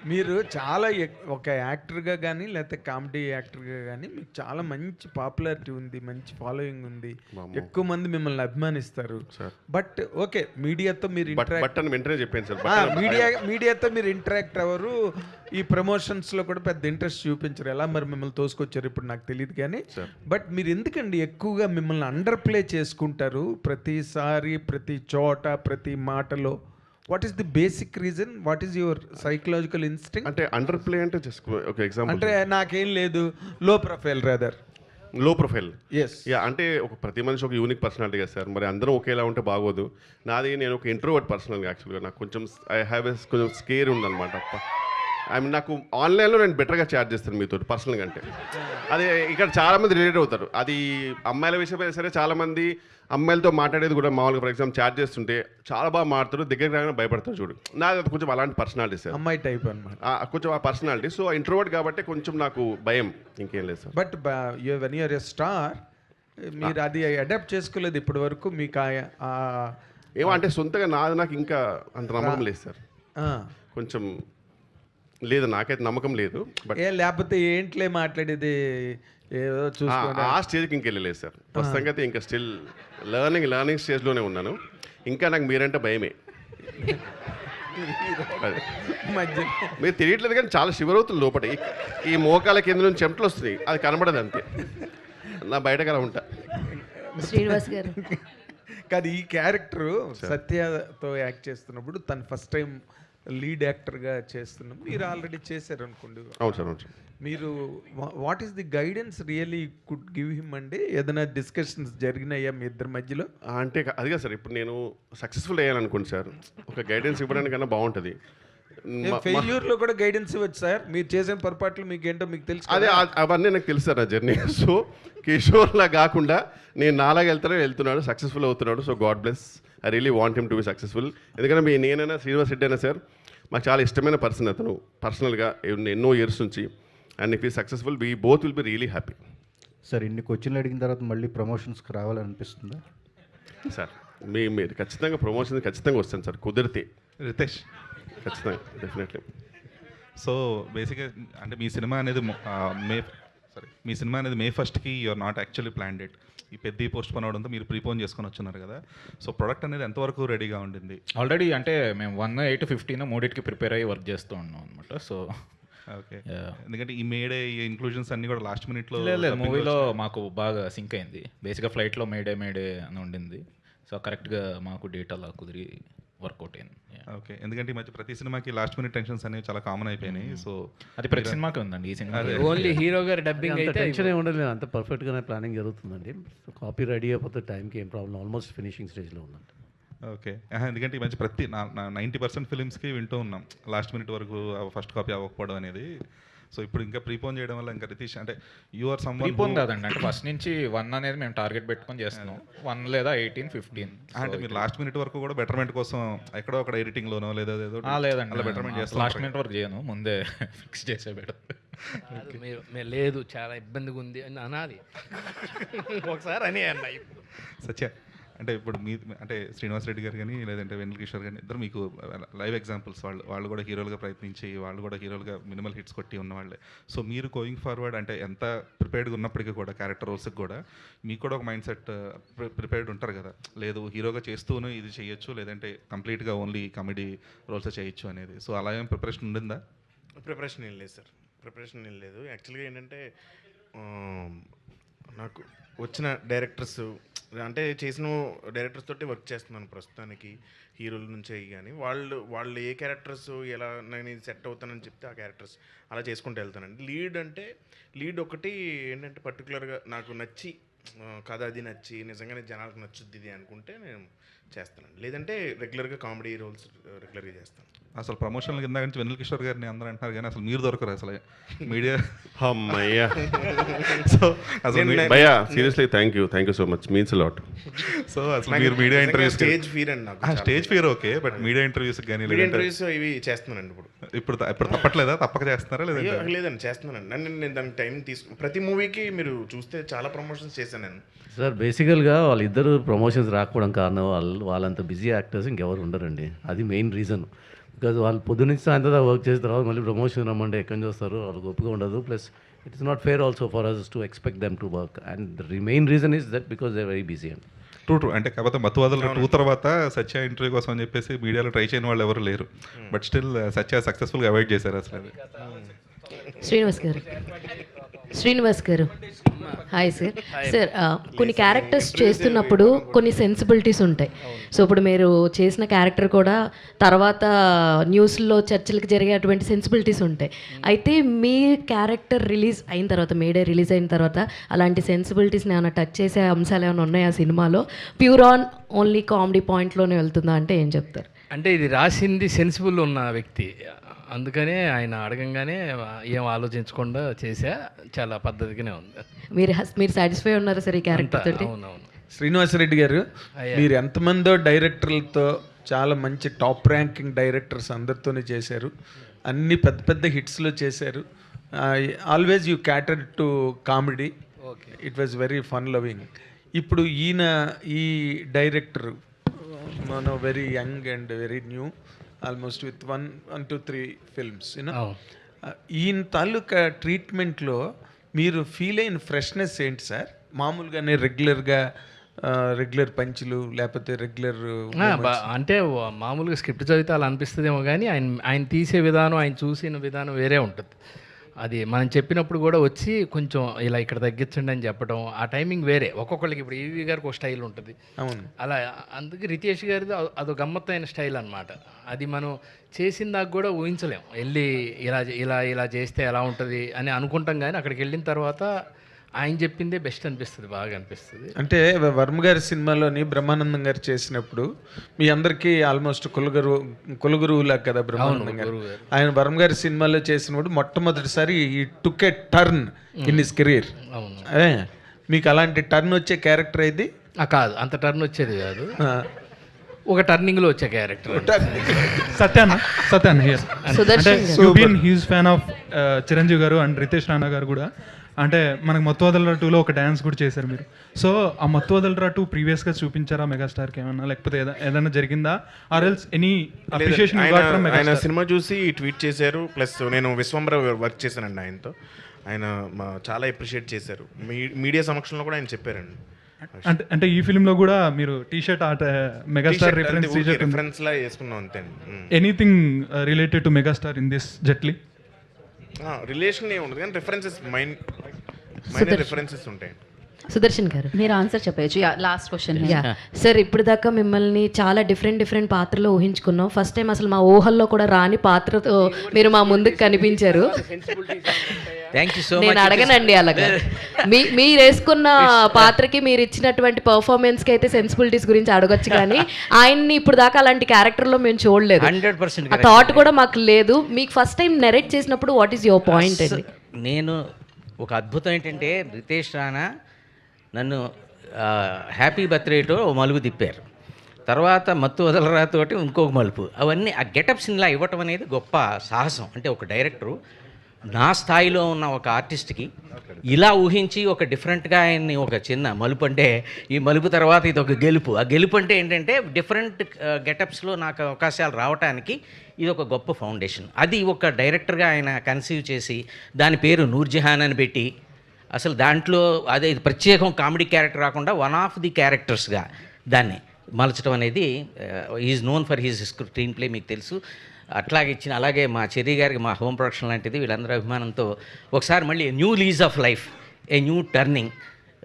[SPEAKER 7] మీరు చాలా ఒక యాక్టర్గా కానీ లేకపోతే కామెడీ యాక్టర్గా కానీ మీకు చాలా మంచి పాపులారిటీ ఉంది, మంచి ఫాలోయింగ్ ఉంది, ఎక్కువ మంది మిమ్మల్ని అభిమానిస్తారు. బట్ ఓకే, మీడియాతో మీరు
[SPEAKER 5] వెంటనే చెప్పాను సార్,
[SPEAKER 7] మీడియాతో మీరు ఇంటరాక్ట్ అవ్వరు, ఈ ప్రమోషన్స్లో కూడా పెద్ద ఇంట్రెస్ట్ చూపించరు. ఎలా మరి మిమ్మల్ని తోసుకొచ్చారు ఇప్పుడు నాకు తెలియదు కానీ, బట్ మీరు ఎందుకండి ఎక్కువగా మిమ్మల్ని అండర్ ప్లే చేసుకుంటారు ప్రతిసారి, ప్రతి చోట, ప్రతి మాటలో? What is the basic reason? What is your psychological instinct?
[SPEAKER 5] అంటే అండర్ ప్లే అంటే జస్ట్ ఒక ఎగ్జాంపుల్,
[SPEAKER 7] అంటే నాకేం లేదు, లో ప్రొఫైల్ రాదర్.
[SPEAKER 5] లో ప్రొఫైల్,
[SPEAKER 7] ఎస్.
[SPEAKER 5] యా, అంటే ఒక ప్రతి మనిషి ఒక యూనిక్ పర్సనాలిటీ కదా సార్, మరి అందరం ఒకేలా ఉంటే బాగోదు. నేను ఒక ఇంట్రోవర్ట్ పర్సనల్గా యాక్చువల్గా నాకు కొంచెం కొంచెం స్కేర్ ఉందన్నమాట. నాకు ఆన్లైన్లో నేను బెటర్గా చాట్ చేస్తాను మీతో పర్సనల్గా అంటే. అదే ఇక్కడ చాలామంది రిలేట్ అవుతారు. అది అమ్మాయిల విషయమైనా సరే, చాలామంది అమ్మాయిలతో మాట్లాడేది కూడా మామూలుగా ఫర్ ఎగ్జాంపుల్ చాట్ చేస్తుంటే చాలా బాగా మాట్లాడతారు, దగ్గరికి రాగానే భయపడతారు. చూడు, నాది కొంచెం అలాంటి పర్సనాలిటీ సార్,
[SPEAKER 7] అమ్మాయి టైప్ అనమాట,
[SPEAKER 5] కొంచెం ఆ పర్సనాలిటీ. సో ఇంట్రోవర్ట్ కాబట్టి కొంచెం నాకు భయం, ఇంకేం లేదు sir.
[SPEAKER 7] But when you're a star, మీరు అది అడాప్ట్ చేసుకోలేదు ఇప్పటి వరకు. మీకు
[SPEAKER 5] ఏమో అంటే సొంతగా నాకు ఇంకా అంత నమ్మకం లేదు సార్, కొంచెం లేదు, నాకైతే నమ్మకం లేదు. బట్
[SPEAKER 7] లేకపోతే ఏంట్లే మాట్లాడేది ఏదో చూసుకోండి,
[SPEAKER 5] ఆ స్టేజ్కి ఇంకెళ్ళలేదు సార్. ప్రస్తుతంగా అయితే ఇంకా స్టిల్ లర్నింగ్ స్టేజ్లోనే ఉన్నాను. ఇంకా నాకు మీరంటే భయమే. మీరు తెలియట్లేదు కానీ చాలా షివర్ అవుతుంది లోపల. ఈ మోకాల కింద నుంచి చెమటలు వస్తున్నాయి, అది కనబడదు అంతే, నా బయటకు అలా ఉంటా.
[SPEAKER 1] శ్రీనివాస్ గారు
[SPEAKER 7] కాదు, ఈ క్యారెక్టర్ సత్యతో యాక్ట్ చేస్తున్నప్పుడు తను ఫస్ట్ టైం లీడ్ యాక్టర్గా చేస్తున్నాం, మీరు ఆల్రెడీ చేశారు అనుకోండి.
[SPEAKER 5] అవును సార్, అవును సార్.
[SPEAKER 7] మీరు what is the guidance really could give him అండి? ఏదైనా డిస్కషన్స్ జరిగినాయా మీ ఇద్దరి మధ్యలో?
[SPEAKER 5] అంటే అదిగా సార్, ఇప్పుడు నేను సక్సెస్ఫుల్ అయ్యాను అనుకోండి సార్, ఒక గైడెన్స్ ఇవ్వడానికన్నా బాగుంటుంది.
[SPEAKER 7] ఫెయిల్యూర్లో కూడా గైడెన్స్ ఇవ్వచ్చు సార్, మీరు చేసిన పొరపాట్లు మీకు ఏంటో మీకు తెలుసు.
[SPEAKER 5] అదే అవన్నీ నాకు తెలుసు సార్, నా జర్నీ. సో కిషోర్లా కాకుండా నేను నాలాగా వెళ్తున్నాడు, సక్సెస్ఫుల్ అవుతున్నాడు. So God bless, I really want him to be successful. ఎందుకంటే నేనైనా శ్రీనివాస్ రెడ్డి అయినా సార్ మాకు చాలా ఇష్టమైన పర్సన్ అతను పర్సనల్గా ఎన్నో ఇయర్స్ నుంచి. అండ్ ఇఫ్ ఈ successful we both will be really happy.
[SPEAKER 13] Sir ఇన్ని క్వశ్చన్లు అడిగిన తర్వాత మళ్ళీ ప్రమోషన్స్కి రావాలనిపిస్తుందా
[SPEAKER 5] సార్? మీరు ఖచ్చితంగా ప్రమోషన్ ఖచ్చితంగా వస్తాను సార్, కుదిరితే.
[SPEAKER 3] రితేష్,
[SPEAKER 5] ఖచ్చితంగా, డెఫినెట్లీ.
[SPEAKER 3] సో బేసిక్గా అంటే మీ సినిమా అనేది May 1st you're not actually plan date. ఈ పెద్ద పోస్ట్ పోన్ అవడంతో మీరు ప్రీపోన్ చేసుకొని వచ్చున్నారు కదా. సో ప్రొడక్ట్ అనేది ఎంతవరకు రెడీగా ఉండింది?
[SPEAKER 14] ఆల్రెడీ అంటే మేము 1, 8, 15 మూడింటికి ప్రిపేర్ అయ్యి వర్క్ చేస్తూ ఉన్నాం అనమాట. సో
[SPEAKER 3] ఓకే, ఎందుకంటే ఈ మేడే ఈ ఇంక్లూజన్స్ అన్ని కూడా లాస్ట్ మినిట్లో
[SPEAKER 14] మూవీలో మాకు బాగా సింక్ అయింది. బేసిక్గా ఫ్లైట్లో మేడే అని ఉండింది. సో కరెక్ట్గా మాకు డేట్ అలా కుదిరి వర్కౌట్ అయింది.
[SPEAKER 3] ఓకే, ఎందుకంటే ఈ మధ్య ప్రతి సినిమాకి లాస్ట్ మినిట్ టెన్షన్స్ అనేవి చాలా కామన్ అయిపోయినాయి. సో
[SPEAKER 14] అది ప్రతి సినిమాకి ఉందండి. ఈ సినిమా
[SPEAKER 8] ఓన్లీ హీరో గారు డబ్బింగ్ అయితే
[SPEAKER 4] టెన్షన్ ఉండదు, అంత పర్ఫెక్ట్గానే ప్లానింగ్ జరుగుతుందండి. కాపీ రెడీ అయిపోతే టైంకి ఏం ప్రాబ్లం, ఆల్మోస్ట్ ఫినిషింగ్ స్టేజ్లో ఉందండి.
[SPEAKER 3] ఓకే, ఎందుకంటే ఈ మధ్య ప్రతి 90% ఫిలిమ్స్కి వింటూ ఉన్నాం లాస్ట్ మినిట్ వరకు ఫస్ట్ కాపీ అవ్వకపోవడం అనేది. సో ఇప్పుడు ఇంకా ప్రీపోన్ చేయడం వల్ల ఇంకా రితీష్ అంటే యూఆర్ సమ్
[SPEAKER 14] ప్రీపోన్ కాదండి, అంటే ఫస్ట్ నుంచి 1 అనేది మేము టార్గెట్ పెట్టుకొని చేస్తున్నాం. 1 లేదా 18, 15
[SPEAKER 3] అంటే మీరు లాస్ట్ మినిట్ వరకు కూడా బెటర్మెంట్ కోసం ఎక్కడో ఒక ఎడిటింగ్లోనో లేదా
[SPEAKER 14] లేదండి,
[SPEAKER 3] అలా బెటర్మెంట్ చేస్తాం.
[SPEAKER 14] లాస్ట్ మినిట్ వరకు చేయను, ముందే ఫిక్స్ చేసే బెటర్.
[SPEAKER 8] లేదు చాలా ఇబ్బందిగా ఉంది అని అనాలి ఒకసారి అని అన్నాయి.
[SPEAKER 3] సత్య అంటే ఇప్పుడు అంటే శ్రీనివాస్ రెడ్డి గారు కానీ లేదంటే వెన్నెల కిషోర్ కానీ ఇద్దరు మీకు లైవ్ ఎగ్జాంపుల్స్. వాళ్ళు కూడా హీరోలుగా ప్రయత్నించి వాళ్ళు కూడా హీరోలుగా మినిమల్ హిట్స్ కొట్టి ఉన్నవాళ్ళే. సో మీరు గోయింగ్ ఫార్వర్డ్ అంటే ఎంత ప్రిపేర్డ్గా ఉన్నప్పటికీ కూడా క్యారెక్టర్ రోల్స్కి కూడా మీకు కూడా ఒక మైండ్ సెట్ ప్రిపేర్డ్ ఉంటారు కదా, లేదు హీరోగా చేస్తూనే ఇది చేయొచ్చు, లేదంటే కంప్లీట్గా ఓన్లీ కామెడీ రోల్స్ చేయొచ్చు అనేది. సో అలా ఏం ప్రిపరేషన్ ఉండిందా?
[SPEAKER 6] ప్రిపరేషన్ ఏం లేదు సార్, ప్రిపరేషన్ ఏం లేదు. యాక్చువల్గా ఏంటంటే నాకు వచ్చిన డైరెక్టర్స్ అంటే చేసిన డైరెక్టర్స్ తోటి వర్క్ చేస్తున్నాను ప్రస్తుతానికి, హీరోల నుంచి అయ్యి. కానీ వాళ్ళు ఏ క్యారెక్టర్స్ ఎలా నేను ఇది సెట్ అవుతానని చెప్తే ఆ క్యారెక్టర్స్ అలా చేసుకుంటూ వెళ్తానండి. లీడ్ ఒకటి ఏంటంటే పర్టికులర్గా నాకు నచ్చి కథ అది నచ్చి నిజంగానే జనాలకు నచ్చుద్ది ఇది అనుకుంటే నేను చేస్తానండి. లేదంటే రెగ్యులర్గా కామెడీ రోల్స్ రెగ్యులర్గా చేస్తాను.
[SPEAKER 15] అసలు ప్రమోషన్ల కింద నుంచి వెన్నెల కిషోర్ గారిని అందరూ అంటున్నారు కానీ అసలు మీరు దొరకరు అసలు మీడియా.
[SPEAKER 5] అమ్మయ్యా.
[SPEAKER 15] సో అసలు
[SPEAKER 5] భయ్యా seriously thank you so much, means lot.
[SPEAKER 15] So అసలు మీరు మీడియా ఇంటర్వ్యూస్
[SPEAKER 6] స్టేజ్ ఫియర్ అండి నాకు.
[SPEAKER 15] Stage fear okay, but media interviews కానీ
[SPEAKER 6] ఇంటర్వ్యూస్ ఇవి చేస్తున్నానండి
[SPEAKER 15] ఇప్పుడు తప్పట్లేదా? తప్పక చేస్తున్నారా లేదా?
[SPEAKER 6] లేదండి చేస్తున్నానండి. నేను దానికి టైం ప్రతి మూవీకి మీరు చూస్తే చాలా ప్రమోషన్స్ చేశాను నేను.
[SPEAKER 4] సార్ బేసికల్గా వాళ్ళిద్దరు ప్రమోషన్స్ రాకపోవడం కారణం వాళ్ళంత బిజీ యాక్టర్స్ ఇంకెవరు ఉండరండి. అది మెయిన్ రీజన్. బికాజ్ వాళ్ళు పొద్దున్నుంచి సాయంత్రం వర్క్ చేసిన తర్వాత మళ్ళీ ప్రమోషన్ రమ్మంటే ఎక్కడి నుంచి వస్తారు, వాళ్ళకి ఓపిక ఉండదు. Plus it's not fair also for us to expect them to work. And the main reason is that because they very busy అండి.
[SPEAKER 15] ట్రూ అంటే కాకపోతే మత్తువాదుల 2 తర్వాత సత్య ఇంటర్వ్యూ కోసం అని చెప్పేసి మీడియాలో ట్రై చేయని వాళ్ళు ఎవరు లేరు. బట్ స్టిల్ సత్య సక్సెస్ఫుల్గా అవాయిడ్ చేశారు అసలు అది.
[SPEAKER 1] శ్రీనివాస్ గారు హాయ్ సార్. సార్ కొన్ని క్యారెక్టర్స్ చేస్తున్నప్పుడు కొన్ని సెన్సిబిలిటీస్ ఉంటాయి. సో ఇప్పుడు మీరు చేసిన క్యారెక్టర్ కూడా తర్వాత న్యూస్లో చర్చలకు జరిగేటువంటి సెన్సిబిలిటీస్ ఉంటాయి. అయితే మీ క్యారెక్టర్ రిలీజ్ అయిన తర్వాత, మేడే రిలీజ్ అయిన తర్వాత అలాంటి సెన్సిబిలిటీస్ని ఏమైనా టచ్ చేసే అంశాలు ఏమైనా ఉన్నాయా సినిమాలో? ప్యూర్ ఆన్ ఓన్లీ కామెడీ పాయింట్లోనే వెళ్తుందా అంటే ఏం చెప్తారు?
[SPEAKER 8] అంటే ఇది రాసింది సెన్సిబుల్ ఉన్న వ్యక్తి, అందుకనే ఆయన అడగంగానే ఏం ఆలోచించకుండా చేసా. చాలా పద్ధతిగానే ఉంది.
[SPEAKER 1] మీరు సాటిస్ఫై ఉన్నారా సార్ ఈ క్యారెక్టర్ తోటి?
[SPEAKER 8] అవునవును.
[SPEAKER 7] శ్రీనివాసరెడ్డి గారు, మీరు ఎంతమందో డైరెక్టర్లతో చాలా మంచి టాప్ ర్యాంకింగ్ డైరెక్టర్స్ అందరితోనే చేశారు, అన్ని పెద్ద పెద్ద హిట్స్లో చేశారు. Always you క్యాటర్ to comedy. It was very fun loving. ఇప్పుడు ఈ డైరెక్టర్ మన very young and very new, almost with 1 to 3 films ఈయన తాలూకా ట్రీట్మెంట్లో మీరు ఫీల్ అయిన ఫ్రెష్నెస్ ఏంటి సార్? మామూలుగానే రెగ్యులర్ పంచులు లేకపోతే రెగ్యులర్
[SPEAKER 8] అంటే మామూలుగా స్క్రిప్ట్ చదివితే అలా అనిపిస్తుందేమో కానీ ఆయన తీసే విధానం, ఆయన చూసిన విధానం వేరే ఉంటుంది. అది మనం చెప్పినప్పుడు కూడా వచ్చి కొంచెం ఇలా ఇక్కడ తగ్గించండి అని చెప్పడం, ఆ టైమింగ్ వేరే. ఒక్కొక్కరికి ఇప్పుడు ఈవీ గారికి ఒక స్టైల్ ఉంటుంది,
[SPEAKER 7] అవును.
[SPEAKER 8] అలా అందుకే రితేష్ గారిది అదో గమ్మత్తైన స్టైల్ అనమాట. అది మనం చేసిన దాకా కూడా ఊహించలేం. వెళ్ళి ఇలా చేస్తే ఎలా ఉంటుంది అని అనుకుంటాం, కానీ అక్కడికి వెళ్ళిన తర్వాత ఆయన చెప్పిందే బెస్ట్ అనిపిస్తుంది, బాగా అనిపిస్తుంది.
[SPEAKER 7] అంటే వర్మ గారి సినిమాలోని బ్రహ్మానందం గారు చేసినప్పుడు మీ అందరికీ ఆల్మోస్ట్ కులగురువులా కదా బ్రహ్మానందం గారు. ఆయన వర్మ గారి సినిమాలో చేసినప్పుడు మొట్టమొదటిసారి ఈ టుక్ ఏ టర్న్ ఇన్ హిస్ కెరీర్. మీకు అలాంటి టర్న్ వచ్చే క్యారెక్టర్ ఇది
[SPEAKER 8] కాదు, అంత టర్న్ వచ్చేది కాదు, ఒక టర్నింగ్లో వచ్చే క్యారెక్టర్.
[SPEAKER 16] సత్యాన్న here. He's fan of Chiranjeevi గారు అండ్ రితేష్ రాణా గారు కూడా. అంటే మనకు మత్తువదలరా 2లో ఒక డ్యాన్స్ కూడా చేశారు మీరు. సో ఆ మత్తువదలరా 2 ప్రీవియస్గా చూపించారా మెగాస్టార్కి ఏమన్నా, లేకపోతే ఏదైనా జరిగిందా? Or else any appreciation?
[SPEAKER 6] ఆయన సినిమా చూసి ట్వీట్ చేశారు. ప్లస్ నేను విశ్వంబర వర్క్ చేశానండి ఆయనతో. ఆయన చాలా అప్రిషియేట్ చేశారు. మీడియా సమక్షంలో కూడా ఆయన చెప్పారండి.
[SPEAKER 16] అంటే ఈ ఫిల్మ్లో కూడా మీరు టీ-షర్ట్ మెగాస్టార్
[SPEAKER 6] రిఫరెన్స్ లా వేసుకున్నాం అంతే.
[SPEAKER 16] Anything related to megastar in this jetly?
[SPEAKER 6] Relation ఏమి ఉండదు కానీ రిఫరెన్సెస్ మైనర్ రిఫరెన్సెస్ ఉంటాయి.
[SPEAKER 1] సుదర్శన్ గారు
[SPEAKER 17] మీరు ఆన్సర్ చెప్పచ్చు. Last question
[SPEAKER 1] sir. ఇప్పుడు దాకా మిమ్మల్ని చాలా డిఫరెంట్ పాత్రలో ఊహించుకున్నాం. ఫస్ట్ టైం అసలు మా ఊహల్లో కూడా రాని పాత్రతో మీరు మా ముందుకు కనిపించారు. నేను అడగనండి అలాగా. మీరు వేసుకున్న పాత్రకి మీరు ఇచ్చినటువంటి పర్ఫార్మెన్స్కి అయితే సెన్సిబిలిటీస్ గురించి అడగొచ్చు, కానీ ఆయన్ని ఇప్పుడు దాకా అలాంటి క్యారెక్టర్లో మేము చూడలేదు.
[SPEAKER 18] 100%
[SPEAKER 1] ఆ థాట్ కూడా మాకు లేదు. మీకు ఫస్ట్ టైం నెరేట్ చేసినప్పుడు వాట్ ఈస్ యువర్ పాయింట్ అండి?
[SPEAKER 18] నేను ఒక అద్భుతం ఏంటంటే రితేష్ రాణా నన్ను హ్యాపీ బర్త్డేతో ఓ మలుపు తిప్పారు, తర్వాత మత్తు వదలరాతోటి ఇంకొక మలుపు. అవన్నీ ఆ గెటప్స్ని ఇలా ఇవ్వటం అనేది గొప్ప సాహసం. అంటే ఒక డైరెక్టరు నా స్థాయిలో ఉన్న ఒక ఆర్టిస్ట్కి ఇలా ఊహించి ఒక డిఫరెంట్గా ఆయన్ని ఒక చిన్న మలుపు, అంటే ఈ మలుపు తర్వాత ఇది ఒక గెలుపు. ఆ గెలుపు అంటే ఏంటంటే డిఫరెంట్ గెటప్స్లో నాకు అవకాశాలు రావడానికి ఇది ఒక గొప్ప ఫౌండేషన్. అది ఒక డైరెక్టర్గా ఆయన కన్సీవ్ చేసి దాని పేరు నూర్జహాన్ అని పెట్టి, అసలు దాంట్లో అదే ప్రత్యేకం కామెడీ క్యారెక్టర్ రాకుండా 1 ఆఫ్ ది క్యారెక్టర్స్గా దాన్ని మలచడం అనేది is known for his screen play, మీకు తెలుసు. అట్లాగే ఇచ్చిన, అలాగే మా చెర్రీ గారికి మా హోమ్ ప్రొడక్షన్ లాంటిది, వీళ్ళందరూ అభిమానంతో ఒకసారి మళ్ళీ new lease of life, a new turning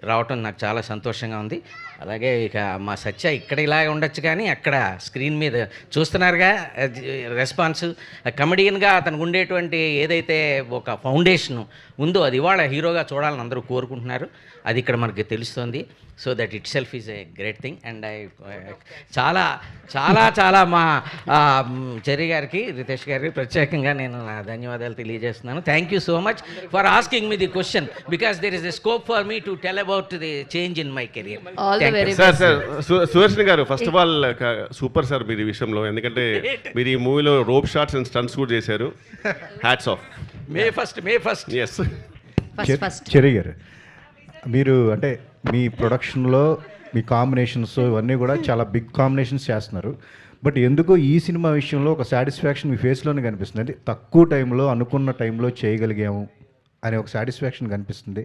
[SPEAKER 18] రావటం నాకు చాలా సంతోషంగా ఉంది. అలాగే ఇక మా సత్య ఇక్కడ ఇలాగ ఉండొచ్చు కానీ అక్కడ స్క్రీన్ మీద చూస్తున్నారుగా రెస్పాన్స్. కమెడియన్గా అతనికి ఉండేటువంటి ఏదైతే ఒక ఫౌండేషన్ ఉందో అది ఇవాళ హీరోగా చూడాలని అందరూ కోరుకుంటున్నారు. అది ఇక్కడ మనకి తెలుస్తుంది. So that it self is a great thing. And I చాలా చాలా చాలా మా చెర్రీ గారికి, రితేష్ గారికి ప్రత్యేకంగా నేను నా ధన్యవాదాలు తెలియజేస్తున్నాను. Thank you so much for asking me the question because there is a scope for me to tell about the change in my career.
[SPEAKER 5] Sir Sudarshan గారు, first of all super sir మీరు ఈ విషయంలో. ఎందుకంటే మీరు ఈ మూవీలో రోప్ షాట్స్ అండ్ స్టంట్స్ కూడా చేశారు. Hats off.
[SPEAKER 18] May first
[SPEAKER 5] yes.
[SPEAKER 13] Cherry గారు, మీరు అంటే మీ ప్రొడక్షన్లో మీ కాంబినేషన్స్ ఇవన్నీ కూడా చాలా బిగ్ కాంబినేషన్స్ చేస్తున్నారు. బట్ ఎందుకో ఈ సినిమా విషయంలో ఒక సాటిస్ఫాక్షన్ మీ ఫేస్లోనే కనిపిస్తుంది. అంటే తక్కువ టైంలో అనుకున్న టైంలో చేయగలిగాము అనే ఒక సాటిస్ఫాక్షన్ కనిపిస్తుంది.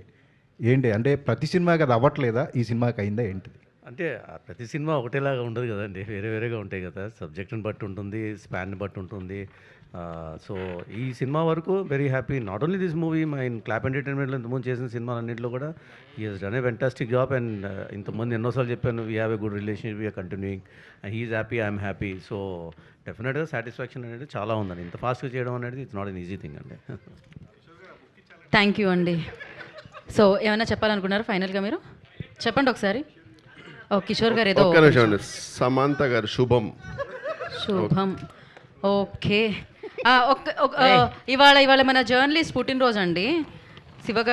[SPEAKER 13] ఏంటి అంటే ప్రతి సినిమాకి అది అవ్వట్లేదా, ఈ సినిమాకి అయిందా ఏంటిది?
[SPEAKER 4] అంటే ప్రతి సినిమా ఒకటేలాగా ఉండదు కదండి, వేరే వేరేగా ఉంటాయి కదా. సబ్జెక్ట్ని బట్టి ఉంటుంది, స్పాన్ని బట్టి ఉంటుంది. సో ఈ సినిమా వరకు very happy. Not only this movie, my clap ఎంటర్టైన్మెంట్లో ఇంతకుముందు చేసిన సినిమాలన్నింటిలో కూడా he has done a fantastic job. And ఇంతకుముందు ఎన్నోసార్లు చెప్పాను, we have a good relationship, we're continuing. He's happy, I'm happy. So డెఫినెట్గా సాటిస్ఫాక్షన్ అనేది చాలా ఉందండి. ఇంత ఫాస్ట్గా చేయడం అనేది it's not an easy thing అండి.
[SPEAKER 17] థ్యాంక్ యూ అండి. సో ఏమైనా చెప్పాలనుకున్నారు ఫైనల్గా మీరు? చెప్పండి ఒకసారి. ఓ కిషోర్ గారు ఏదో.
[SPEAKER 5] సమంత గారు శుభం.
[SPEAKER 17] ఓకే. ఇవాళ మన జర్నలిస్ట్ పుట్టినరోజు అండి. శివ గారు